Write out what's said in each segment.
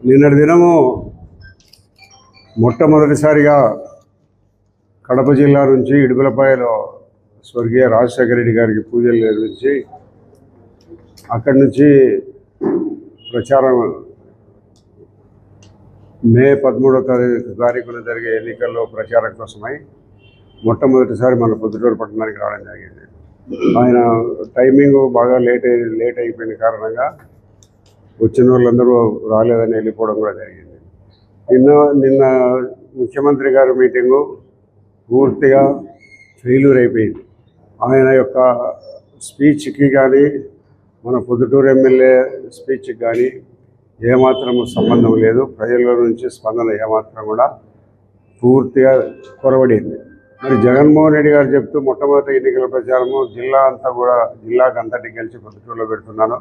నిన్నటి దినము మొట్టమొదటిసారిగా కడప జిల్లా నుంచి ఇడుగులపాయలో స్వర్గీయ రాజశేఖర రెడ్డి గారికి పూజలు నిర్వహించి అక్కడి నుంచి ప్రచారం మే 13వ తారీఖున జరిగే ఎన్నికల్లో ప్రచారం కోసమై మొట్టమొదటిసారి మన పొద్దుటూరు పట్టణానికి రావడం జరిగింది. ఆయన టైమింగ్ బాగా లేట్ అయిపోయిన కారణంగా వచ్చిన వాళ్ళందరూ రాలేదని వెళ్ళిపోవడం కూడా జరిగింది. నిన్న ముఖ్యమంత్రి గారి మీటింగు పూర్తిగా ఫెయిల్యూర్ అయిపోయింది. ఆయన యొక్క స్పీచ్కి కానీ మన పొద్దుటూరు ఎమ్మెల్యే స్పీచ్కి కానీ ఏమాత్రం సంబంధం లేదు. ప్రజల నుంచి స్పందన ఏమాత్రం కూడా పూర్తిగా కొరవడింది. మరి జగన్మోహన్ రెడ్డి గారు చెప్తూ మొట్టమొదటి ఎన్నికల ప్రచారము జిల్లాకు అంతటికి గెలిచి పొద్దుటూరులో పెడుతున్నాను,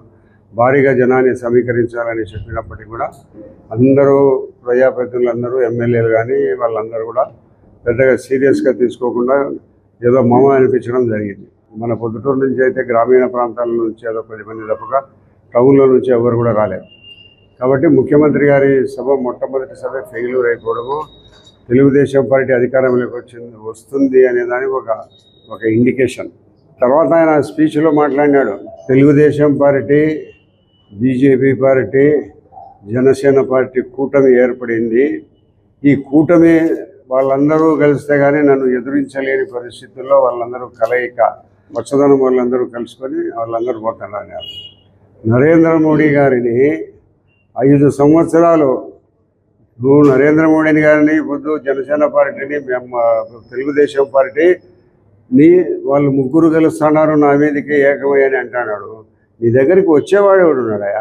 భారీగా జనాన్ని సమీకరించాలని చెప్పినప్పటికీ కూడా అందరూ ప్రజాప్రతినిధులందరూ ఎమ్మెల్యేలు కానీ వాళ్ళందరూ కూడా పెద్దగా సీరియస్గా తీసుకోకుండా ఏదో మామ అనిపించడం జరిగింది. మన పొద్దుటూరు నుంచి అయితే గ్రామీణ ప్రాంతాల నుంచి ఏదో 10 మంది తప్పక టౌన్లో నుంచి ఎవరు కూడా రాలేదు. కాబట్టి ముఖ్యమంత్రి గారి సభ మొట్టమొదటి సభ ఫెయిల్యూర్ అయిపోవడము, తెలుగుదేశం పార్టీ అధికారంలోకి వస్తుంది అనే దానికి ఒక ఇండికేషన్. తర్వాత ఆయన స్పీచ్లో మాట్లాడినాడు, Telugu Desam party, BJP party, Janasena party కూటమి ఏర్పడింది. ఈ కూటమి వాళ్ళందరూ కలిస్తే కానీ నన్ను ఎదురించలేని పరిస్థితుల్లో వాళ్ళందరూ కలయిక పచ్చదనం వాళ్ళందరూ కలుసుకొని వాళ్ళందరూ పోతున్నారు. నరేంద్ర మోడీ గారిని 5 సంవత్సరాలు నువ్వు నరేంద్ర మోడీ గారిని పొద్దు జనసేన పార్టీని తెలుగుదేశం పార్టీని వాళ్ళు ముగ్గురు కలుస్తున్నారు, నా మీదకి ఏకమయ్యని అంటున్నాడు. నీ దగ్గరికి వచ్చేవాడు ఎవడు ఉన్నాడా?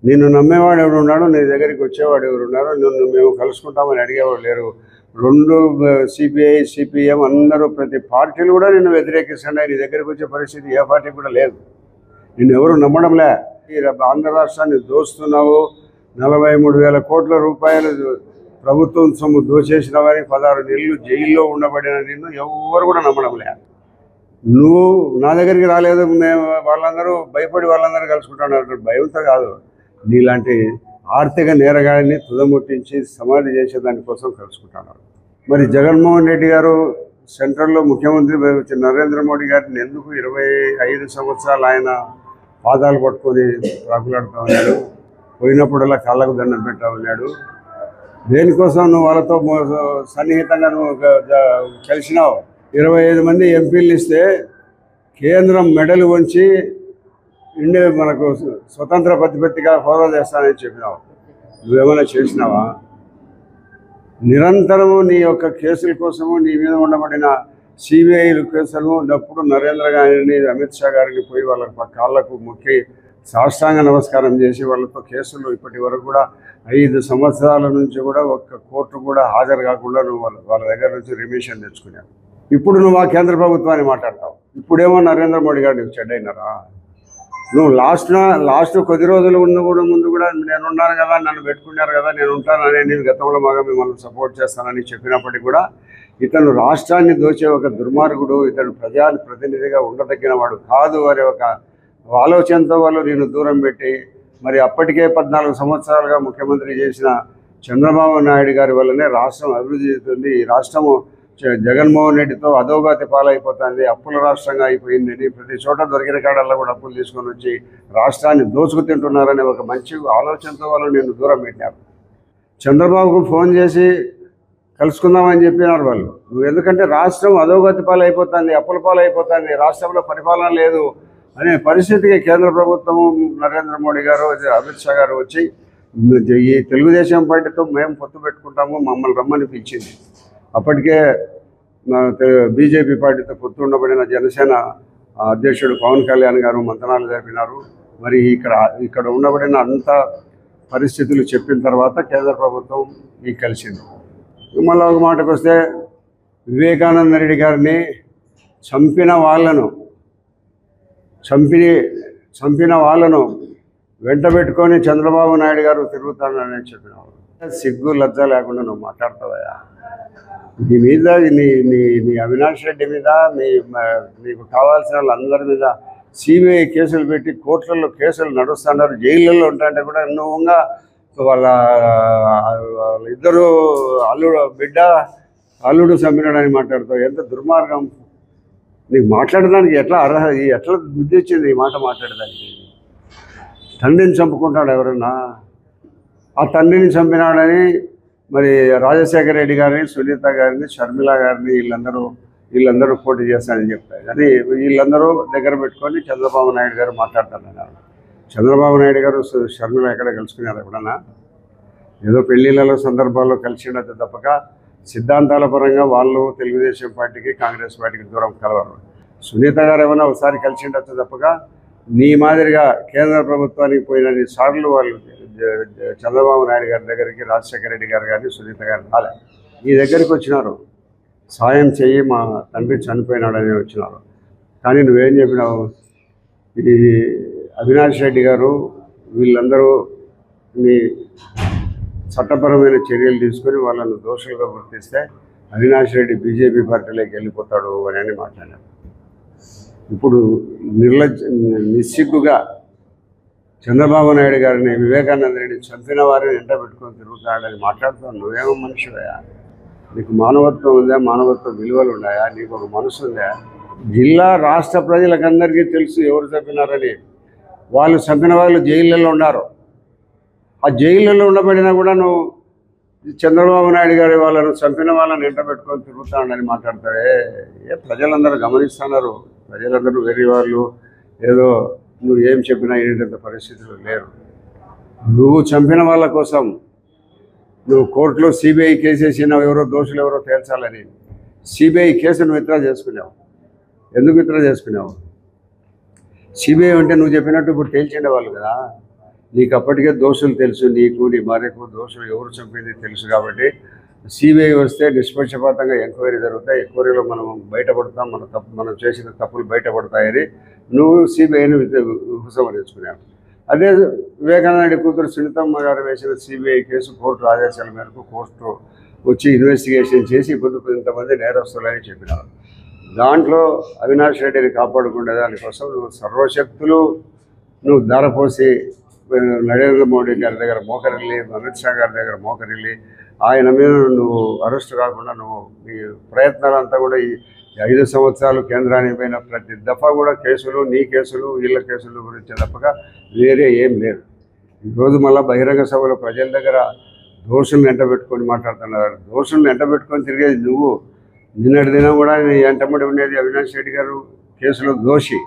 నిన్ను నమ్మేవాడు ఎవడు ఉన్నాడు? నీ దగ్గరికి వచ్చేవాడు ఎవరు ఉన్నారు? నిన్ను మేము కలుసుకుంటామని అడిగేవాడు లేరు. 2 సిపిఐ, సిపిఎం అందరూ ప్రతి పార్టీలు కూడా నిన్ను వ్యతిరేకిస్తున్నాయి. నీ దగ్గరికి వచ్చే పరిస్థితి ఏ పార్టీ కూడా లేదు. నిన్ను ఎవరు నమ్మడంలే. ఈ ఆంధ్ర రాష్ట్రాన్ని దోస్తున్నావు, 43,000 కోట్ల రూపాయలు ప్రభుత్వం సొమ్ము దోచేసినవని 16 నెలలు జైల్లో ఉండబడిన నిన్ను ఎవరు కూడా నమ్మడంలే. నువ్వు నా దగ్గరికి రాలేదు, మేము వాళ్ళందరూ భయపడి వాళ్ళందరూ కలుసుకుంటున్నారు. భయంతో కాదు, నీలాంటి ఆర్థిక నేరగాడిని తుదముట్టించి సమాధి చేసేదానికోసం కలుసుకుంటున్నారు. మరి జగన్మోహన్ రెడ్డి గారు సెంట్రల్లో ముఖ్యమంత్రి నరేంద్ర మోడీ గారిని ఎందుకు 25 సంవత్సరాలు ఆయన పాదాలు పట్టుకొని రాకులాడుతూ ఉన్నాడు, పోయినప్పుడల్లా కాళ్ళకు దండం పెట్టా ఉన్నాడు? దేనికోసం నువ్వు వాళ్ళతో సన్నిహితంగా నువ్వు కలిసినావు? 25 మంది ఎంపీలు ఇస్తే కేంద్రం మెడలు వంచి మనకు స్వతంత్ర ప్రతిపత్తిగా హోదా చేస్తానని చెప్పినావు. నువ్వేమైనా చేసినావా? నిరంతరము నీ యొక్క కేసుల కోసము నీ మీద ఉండబడిన సిబిఐ కేసులు ఉన్నప్పుడు నరేంద్ర గారిని, అమిత్ షా గారిని పోయి వాళ్ళ కాళ్ళకు మొక్కి సాష్టాంగ నమస్కారం చేసి వాళ్ళతో కేసులు ఇప్పటి వరకు కూడా 5 సంవత్సరాల నుంచి కూడా ఒక్క కోర్టు కూడా హాజరు కాకుండా నువ్వు వాళ్ళ దగ్గర నుంచి రిమిషన్ తెచ్చుకున్నావు. ఇప్పుడు నువ్వు ఆ కేంద్ర ప్రభుత్వాన్ని మాట్లాడతావు. ఇప్పుడేమో నరేంద్ర మోడీ గారు నీకు చెడ్డైనారా? నువ్వు లాస్ట్ కొద్ది రోజులు ముందు కూడా నేనున్నాను కదా, నన్ను పెట్టుకున్నారు కదా, నేను ఉంటానని, నేను గతంలో బాగా మిమ్మల్ని సపోర్ట్ చేస్తానని చెప్పినప్పటికీ కూడా ఇతను రాష్ట్రాన్ని దోచే ఒక దుర్మార్గుడు, ఇతను ప్రతినిధిగా ఉండదగిన వాడు కాదు అనే ఒక ఆలోచనతో వాళ్ళు నేను దూరం పెట్టి, మరి అప్పటికే 14 సంవత్సరాలుగా ముఖ్యమంత్రి చేసిన చంద్రబాబు నాయుడు గారి వల్లనే రాష్ట్రం అభివృద్ధి చెందుతుంది. ఈ రాష్ట్రము జగన్మోహన్ రెడ్డితో అధోగతి పాలైపోతుంది, అప్పుల రాష్ట్రంగా అయిపోయిందని ప్రతి చోట దొరికిన కాడల్లో కూడా అప్పులు తీసుకొని వచ్చి రాష్ట్రాన్ని దోచుకు తింటున్నారనే ఒక మంచి ఆలోచనతో వాళ్ళు నేను దూరం పెట్టారు. చంద్రబాబుకు ఫోన్ చేసి కలుసుకుందామని చెప్పినారు వాళ్ళు. నువ్వు ఎందుకంటే రాష్ట్రం అధోగతి పాలైపోతుంది, అప్పుల పాలైపోతుంది, రాష్ట్రంలో పరిపాలన లేదు అనే పరిస్థితికి కేంద్ర ప్రభుత్వము నరేంద్ర మోడీ గారు, అమిత్ షా గారు వచ్చి ఈ తెలుగుదేశం పార్టీతో మేము పొత్తు పెట్టుకుంటాము, మమ్మల్ని రమ్మని పిలిచింది. అప్పటికే బీజేపీ పార్టీతో పొత్తు ఉండబడిన జనసేన అధ్యక్షుడు పవన్ కళ్యాణ్ గారు మంతనాలు జరిపినారు. మరి ఇక్కడ ఉండబడిన అంత పరిస్థితులు చెప్పిన తర్వాత కేంద్ర ప్రభుత్వం కలిసింది. మళ్ళీ ఒక మాటకు వస్తే వివేకానంద రెడ్డి గారిని చంపిన వాళ్ళను వెంటబెట్టుకొని చంద్రబాబు నాయుడు గారు తిరుగుతానని చెప్పినావు. సిగ్గు లజ్జ లేకుండా నువ్వు మాట్లాడతావా? నీ మీద నీ అవినాష్ రెడ్డి మీద నీకు కావాల్సిన వాళ్ళందరి మీద సిబిఐ కేసులు పెట్టి కోర్టులలో కేసులు నడుస్తున్నారు, జైళ్ళల్లో ఉంటాంటే కూడా నువ్వుగా వాళ్ళ ఇద్దరు అల్లుడు చంపినాడని మాట్లాడతావు. ఎంత దుర్మార్గం! నీకు మాట్లాడడానికి ఎట్లా బుద్ధి వచ్చింది ఈ మాట మాట్లాడడానికి? తండ్రిని చంపుకుంటాడు ఎవరన్నా? ఆ తండ్రిని చంపినాడని మరి రాజశేఖర రెడ్డి గారిని, సునీత గారిని, షర్మిల గారిని వీళ్ళందరూ పోటీ చేస్తారని చెప్తారు. కానీ వీళ్ళందరూ దగ్గర పెట్టుకొని చంద్రబాబు నాయుడు గారు మాట్లాడుతున్నారు. చంద్రబాబు నాయుడు గారు షర్మిల ఎక్కడ కలుసుకున్నారు ఎప్పుడన్నా? ఏదో పెళ్ళిళ్ళలో సందర్భాల్లో కలిసిండదు తప్పక సిద్ధాంతాల పరంగా వాళ్ళు తెలుగుదేశం పార్టీకి, కాంగ్రెస్ పార్టీకి దూరం కలవరు. సునీత గారు ఏమైనా ఒకసారి కలిసిండొచ్చు తప్పక నీ మాదిరిగా కేంద్ర ప్రభుత్వానికి పోయినన్ని సార్లు వాళ్ళు చంద్రబాబు నాయుడు గారి దగ్గరికి రాజశేఖర రెడ్డి గారు కానీ సునీత గారు రాలే. నీ దగ్గరికి వచ్చినారు, సాయం చెయ్యి, మా తండ్రి చనిపోయినాడని వచ్చినారు. కానీ నువ్వేం చెప్పినావు? ఈ అవినాష్ రెడ్డి గారు వీళ్ళందరూ నీ చట్టపరమైన చర్యలు తీసుకొని వాళ్ళను దోషులుగా గుర్తిస్తే అవినాష్ రెడ్డి బీజేపీ పార్టీలోకి వెళ్ళిపోతాడు అని మాట్లాడారు. ఇప్పుడు నిస్సిగ్గుగా చంద్రబాబు నాయుడు గారిని, వివేకానంద రెడ్డిని చంపిన వారిని ఎంట పెట్టుకొని తిరుగుతాడని మాట్లాడుతావు. నువ్వేమో మనిషివయా? నీకు మానవత్వం ఉందా? మానవత్వ విలువలు ఉన్నాయా? నీకు ఒక మనసు ఉందా? జిల్లా రాష్ట్ర ప్రజలకందరికీ తెలుసు ఎవరు చంపినారని. వాళ్ళు చంపిన వాళ్ళు జైళ్ళల్లో ఉన్నారు. ఆ జైళ్ళల్లో ఉండబడినా కూడా నువ్వు చంద్రబాబు నాయుడు గారి వాళ్ళను చంపిన వాళ్ళని ఎంట పెట్టుకొని తిరుగుతాడని మాట్లాడతాడే. ప్రజలందరూ గమనిస్తున్నారు. ప్రజలందరూ వేరే వాళ్ళు ఏదో నువ్వు ఏం చెప్పినా ఏంటంత పరిస్థితులు లేరు. నువ్వు చంపిన వాళ్ళ కోసం నువ్వు కోర్టులో సిబిఐ కేసు వేసినావు, ఎవరో దోషులు ఎవరో తేల్చాలని. సిబిఐ కేసును విత్డ్రా చేసుకున్నావు. ఎందుకు విత్డ్రా చేసుకున్నావు? సిబిఐ అంటే నువ్వు చెప్పినట్టు ఇప్పుడు తేల్చిండే వాళ్ళు కదా. నీకు అప్పటికే దోషులు తెలుసు, నీకు నీ భార్యకు దోషులు ఎవరు చంపింది తెలుసు. కాబట్టి సిబిఐ వస్తే నిష్పక్షపాతంగా ఎంక్వైరీ జరుగుతాయి. ఎంక్వైరీలో మనం బయటపడతాం, మనం చేసిన తప్పులు బయటపడతాయని నువ్వు సిబిఐని ఉపసంహరించుకున్నావు. అదే వివేకానంద కూతురు సునీతమ్మ గారు వేసిన సిబిఐ కేసు కోర్టు ఆదేశాల మేరకు కోర్టు వచ్చి ఇన్వెస్టిగేషన్ చేసి ఇంతమంది నేరస్తులని చెప్పినారు. దాంట్లో అవినాష్ రెడ్డిని కాపాడుకునే దానికోసం నువ్వు సర్వశక్తులు నువ్వు ధారపోసి నరేంద్ర మోడీ గారి దగ్గర మోకరిల్లి, అమిత్ షా గారి దగ్గర మోకరిల్లి ఆయన మీద నువ్వు అరెస్టు కాకుండా నువ్వు నీ ప్రయత్నాలంతా కూడా ఈ 5 సంవత్సరాలు కేంద్రానికి పోయిన ప్రతి దఫా కూడా కేసులు, నీ కేసులు, వీళ్ళ కేసుల గురించి తప్పక వేరే ఏం లేదు. ఈరోజు మళ్ళీ బహిరంగ సభలో ప్రజల దగ్గర దోషులను ఎంటబెట్టుకొని మాట్లాడుతున్నారు. దోషులను ఎంటబెట్టుకొని తిరిగేది నువ్వు. నిన్నటి దినం కూడా నీ ఎంటబడి ఉండేది అవినాష్ రెడ్డి గారు కేసులో దోషి.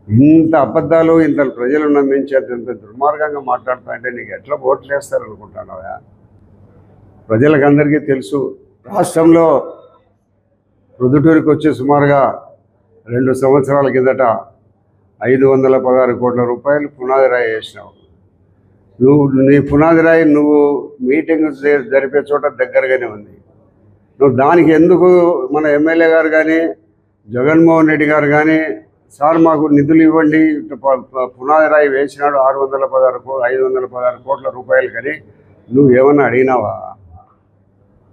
ఇంత అబద్ధాలు, ఇంత ప్రజలు నమ్మించేంత దుర్మార్గంగా మాట్లాడుతా అంటే నీకు ఎట్లా ఓట్లు వేస్తారు అనుకుంటున్నావా? ప్రజలకు అందరికీ తెలుసు. రాష్ట్రంలో ప్రొద్దుటూరికి వచ్చి సుమారుగా 2 సంవత్సరాల కిందట 516 కోట్ల రూపాయలు పునాది రాయి వేసినావు. నీ పునాది రాయి నువ్వు మీటింగ్ జరిపే చోట దగ్గరగానే ఉంది. నువ్వు దానికి ఎందుకు మన ఎమ్మెల్యే గారు కానీ జగన్మోహన్ రెడ్డి గారు కానీ సార్ మాకు నిధులు ఇవ్వండి, పునాది రాయి వేసినాడు 516 కోట్ల రూపాయలు కానీ నువ్వు ఏమన్నా అడిగినావా?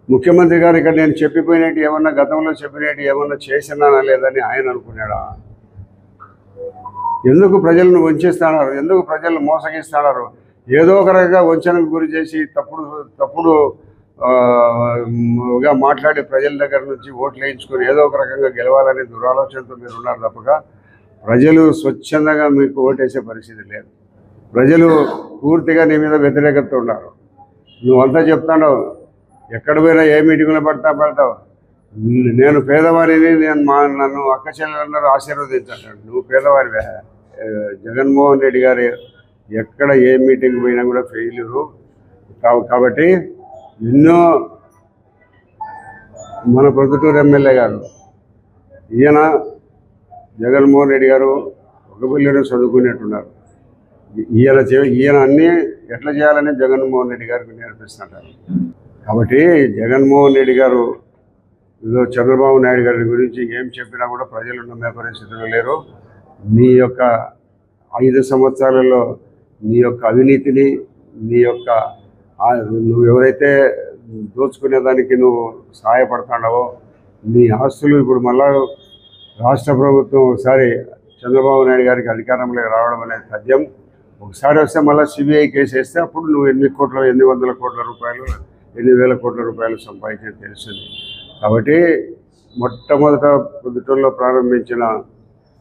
ముఖ్యమంత్రి గారు ఇక్కడ నేను చెప్పిపోయినట్టు ఏమన్నా గతంలో చెప్పినట్టు ఏమన్నా చేసినానా లేదని ఆయన అనుకున్నాడా? ఎందుకు ప్రజలను వంచిస్తున్నారు? ఎందుకు ప్రజలను మోసగిస్తున్నారు? ఏదో ఒక రకంగా వంచనకు గురి చేసి తప్పుడుగా మాట్లాడి ప్రజల దగ్గర నుంచి ఓట్లు వేయించుకొని ఏదో ఒక రకంగా గెలవాలనే దురాలోచనతో మీరు ఉన్నారు తప్పక ప్రజలు స్వచ్ఛందంగా మీకు ఓటేసే పరిస్థితి లేదు. ప్రజలు పూర్తిగా నీ మీద వ్యతిరేకత ఉన్నారు. నువ్వంతా చెప్తాను, ఎక్కడ పోయినా ఏ మీటింగ్లో పడతావు. నేను పేదవారిని, నన్ను అక్క చెల్లెలందరూ ఆశీర్వదించాడు. నువ్వు పేదవారివే. జగన్మోహన్ రెడ్డి గారు ఎక్కడ ఏ మీటింగ్ పోయినా కూడా ఫెయిల్యూరు. కాబట్టి ఎన్నో మన ప్రొద్దుటూరు ఎమ్మెల్యే గారు ఈయన జగన్మోహన్ రెడ్డి గారు ఒక బిల్లుని చదువుకునేట్టున్నారు. ఈయన అన్నీ ఎట్లా చేయాలని జగన్మోహన్ రెడ్డి గారికి నేర్పిస్తుంటారు. కాబట్టి జగన్మోహన్ రెడ్డి గారు ఏదో చంద్రబాబు నాయుడు గారి గురించి ఏం చెప్పినా కూడా ప్రజలు నమ్మే పరిస్థితులు లేరు. నీ యొక్క 5 సంవత్సరాలలో నీ యొక్క అవినీతిని, నీ యొక్క నువ్వు ఎవరైతే దోచుకునేదానికి నువ్వు సహాయపడుతున్నావో నీ ఆస్తులు ఇప్పుడు మళ్ళా రాష్ట్ర ప్రభుత్వం ఒకసారి చంద్రబాబు నాయుడు గారికి అధికారంలోకి రావడం అనేది తథ్యం. ఒకసారి వస్తే మళ్ళీ సిబిఐ కేసు వేస్తే అప్పుడు నువ్వు ఎన్ని వందల కోట్ల రూపాయలు, ఎన్ని వేల కోట్ల రూపాయలు సంపాదించేది తెలుస్తుంది. కాబట్టి మొట్టమొదట పొద్దుటూరులో ప్రారంభించిన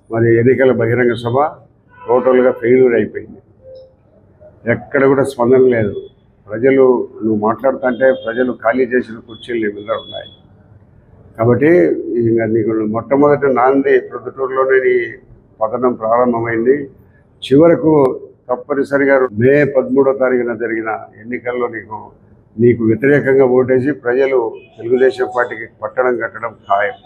మరి ఎన్నికల బహిరంగ సభ టోటల్గా ఫెయిల్యూర్ అయిపోయింది. ఎక్కడ కూడా స్పందన లేదు. ప్రజలు నువ్వు మాట్లాడుతుంటే ప్రజలు ఖాళీ చేసిన కుర్చీలు నీ మీద ఉన్నాయి. కాబట్టి ఇంకా నీకు మొట్టమొదటి నాంది ప్రొద్దుటూరులోనే నీ పతనం ప్రారంభమైంది. చివరకు తప్పనిసరిగా మే 13వ తారీఖున జరిగిన ఎన్నికల్లో నీకు వ్యతిరేకంగా ఓటేసి ప్రజలు తెలుగుదేశం పార్టీకి పట్టడం కట్టడం ఖాయం.